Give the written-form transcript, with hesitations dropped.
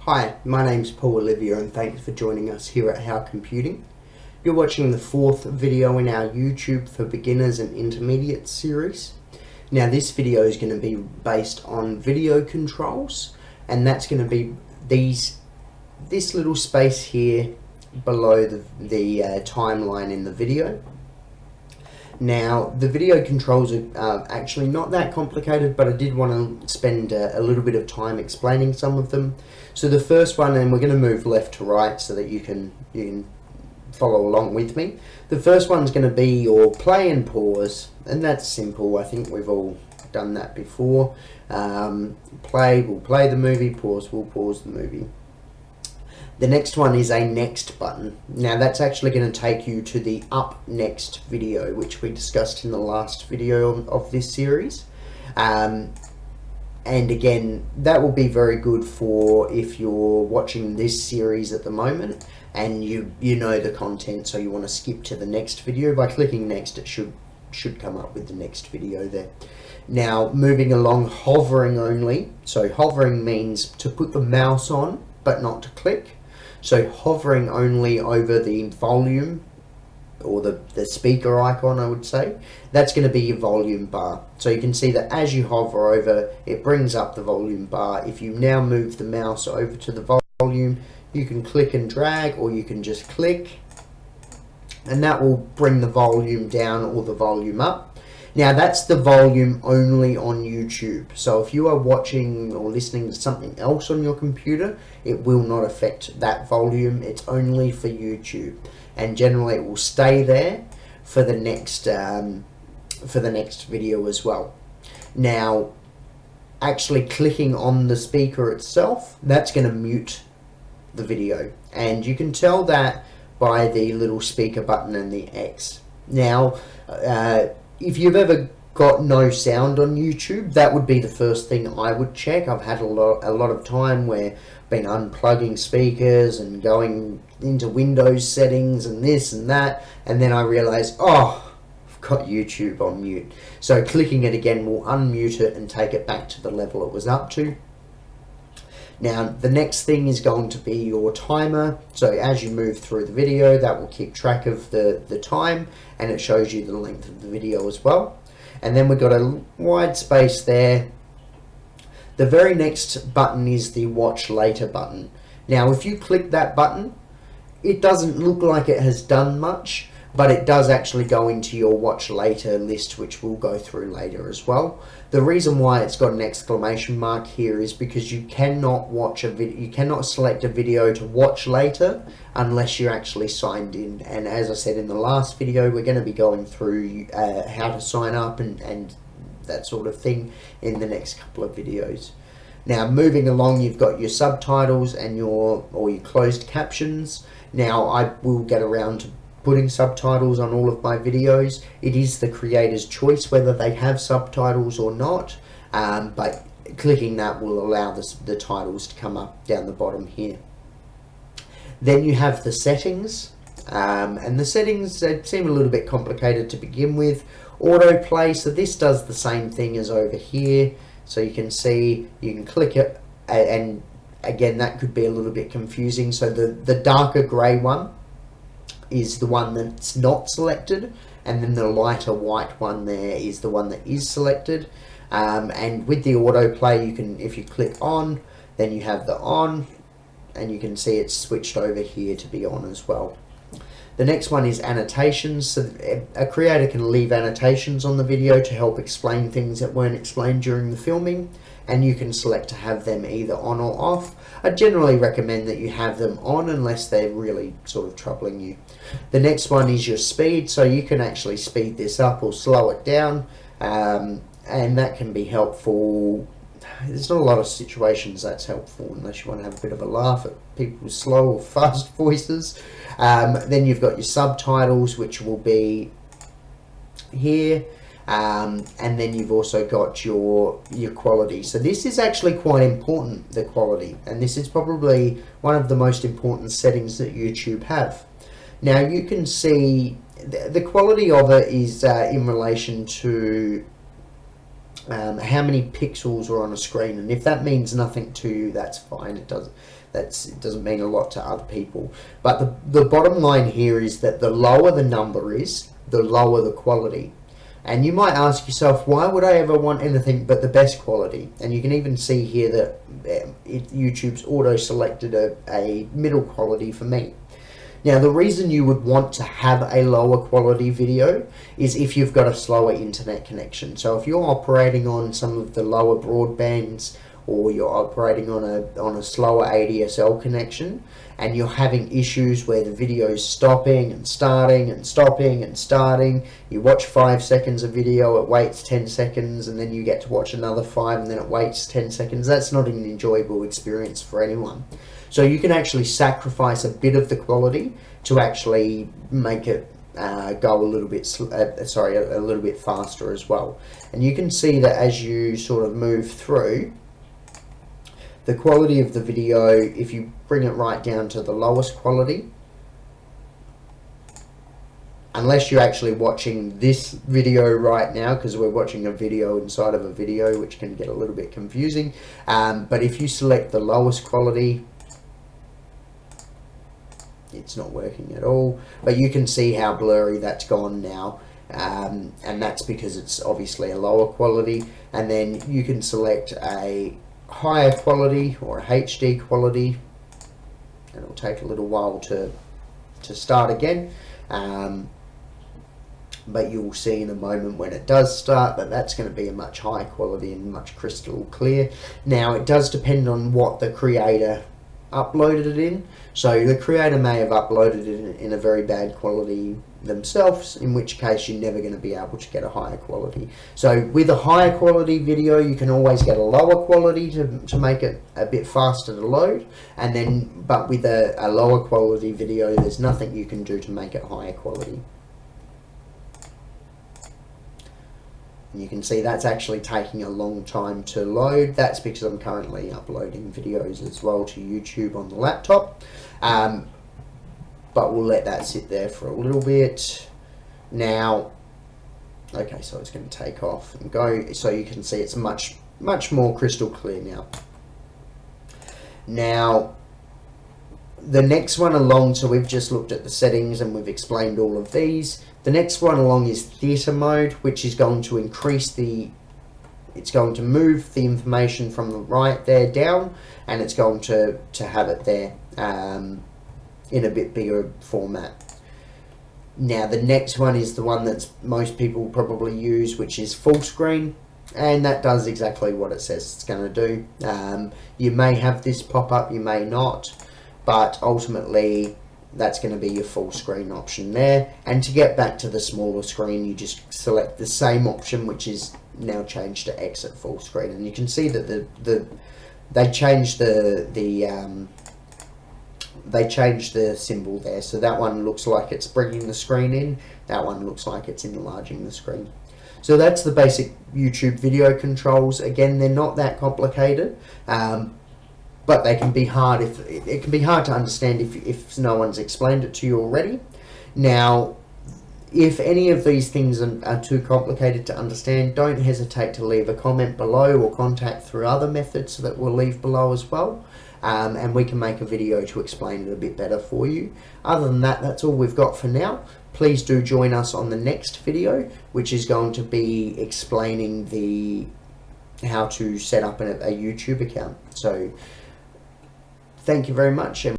Hi, my name's Paul Olivia and thanks for joining us here at How Computing. You're watching the fourth video in our YouTube for Beginners and Intermediate series. Now this video is going to be based on video controls, and that's going to be this little space here below the timeline in the video. Now the video controls are actually not that complicated, but I did want to spend a little bit of time explaining some of them. So the first one, and we're going to move left to right so that you can follow along with me. The first one's going to be your play and pause, and that's simple. I think we've all done that before. Play, we'll play the movie. Pause, we'll pause the movie. The next one is a next button. Now that's actually going to take you to the up next video, which we discussed in the last video of this series. And again, that will be very good for if you're watching this series at the moment and you know the content, so you want to skip to the next video. By clicking next, it should come up with the next video there. Now moving along, hovering only. So hovering means to put the mouse on but not to click. So hovering only over the volume or the speaker icon, I would say, that's going to be your volume bar. So you can see that as you hover over, it brings up the volume bar. If you now move the mouse over to the volume, you can click and drag, or you can just click, and that will bring the volume down or the volume up. Now that's the volume only on YouTube. So if you are watching or listening to something else on your computer, it will not affect that volume. It's only for YouTube, and generally it will stay there for the next video as well. Now, actually clicking on the speaker itself, that's going to mute the video, and you can tell that by the little speaker button and the X. Now, if you've ever got no sound on YouTube, that would be the first thing I would check. I've had a lot of time where I've been unplugging speakers and going into Windows settings and this and that, and then I realize, oh, I've got YouTube on mute. So clicking it again will unmute it and take it back to the level it was up to. Now the next thing is going to be your timer. So as you move through the video, that will keep track of the time, and it shows you the length of the video as well. And then we've got a wide space there. The very next button is the watch later button. Now if you click that button, it doesn't look like it has done much, but it does actually go into your watch later list, which we'll go through later as well. The reason why it's got an exclamation mark here is because you cannot watch a video, you cannot select a video to watch later unless you're actually signed in. And as I said in the last video, we're going to be going through how to sign up and that sort of thing in the next couple of videos. Now moving along, you've got your subtitles and your closed captions. Now I will get around to putting subtitles on all of my videos. It is the creator's choice whether they have subtitles or not, but clicking that will allow the titles to come up down the bottom here. Then you have the settings, and the settings, they seem a little bit complicated to begin with. Autoplay, so this does the same thing as over here. So you can see, you can click it, and again that could be a little bit confusing. So the darker grey one is the one that's not selected, and then the lighter white one there is the one that is selected. And with the autoplay, you can, if you click on, then you have the on, and you can see it's switched over here to be on as well. The next one is annotations. So a creator can leave annotations on the video to help explain things that weren't explained during the filming, and you can select to have them either on or off. I generally recommend that you have them on unless they're really sort of troubling you. The next one is your speed, so you can actually speed this up or slow it down, and that can be helpful. There's not a lot of situations that's helpful unless you want to have a bit of a laugh at people's slow or fast voices. Then you've got your subtitles, which will be here. And then you've also got your quality. So this is actually quite important, the quality, and this is probably one of the most important settings that YouTube have. Now you can see the quality of it is in relation to how many pixels are on a screen, and if that means nothing to you, that's fine. it doesn't mean a lot to other people. But the bottom line here is that the lower the number is, the lower the quality. And you might ask yourself, why would I ever want anything but the best quality? And you can even see here that YouTube's auto-selected a middle quality for me. Now, the reason you would want to have a lower quality video is if you've got a slower internet connection. So if you're operating on some of the lower broadbands, or you're operating on a slower ADSL connection, and you're having issues where the video is stopping and starting and stopping and starting, you watch 5 seconds of video, it waits 10 seconds, and then you get to watch another 5, and then it waits 10 seconds. That's not an enjoyable experience for anyone. So you can actually sacrifice a bit of the quality to actually make it go a little bit a little bit faster as well. And you can see that as you sort of move through, the quality of the video, if you bring it right down to the lowest quality, unless you're actually watching this video right now, because we're watching a video inside of a video, which can get a little bit confusing, but if you select the lowest quality, it's not working at all. But you can see how blurry that's gone now, and that's because it's obviously a lower quality. And then you can select a higher quality or a HD quality, and it'll take a little while to start again, but you'll see in a moment when it does start that that's going to be a much higher quality and much crystal clear. Now, it does depend on what the creator uploaded it in. So the creator may have uploaded it in a very bad quality themselves, in which case you're never going to be able to get a higher quality. So with a higher quality video, you can always get a lower quality to make it a bit faster to load, and then but with a lower quality video, there's nothing you can do to make it higher quality. And you can see that's actually taking a long time to load. That's because I'm currently uploading videos as well to YouTube on the laptop. But we'll let that sit there for a little bit. Now, okay, so it's going to take off and go. So you can see it's much more crystal clear now. Now, the next one along, so we've just looked at the settings and we've explained all of these. The next one along is theatre mode, which is going to increase it's going to move the information from the right there down, and it's going to have it there in a bit bigger format. Now, the next one is the one that most people probably use, which is full screen, and that does exactly what it says it's going to do. You may have this pop up, you may not, but ultimately that's going to be your full screen option there. And to get back to the smaller screen, you just select the same option, which is now changed to exit full screen. And you can see that they changed they changed the symbol there. So that one looks like it's bringing the screen in. That one looks like it's enlarging the screen. So that's the basic YouTube video controls. Again, they're not that complicated. But they can be hard it can be hard to understand if no one's explained it to you already. Now, if any of these things are too complicated to understand, don't hesitate to leave a comment below or contact through other methods that we'll leave below as well. And we can make a video to explain it a bit better for you. Other than that, that's all we've got for now. Please do join us on the next video, which is going to be explaining how to set up a YouTube account. So, thank you very much, and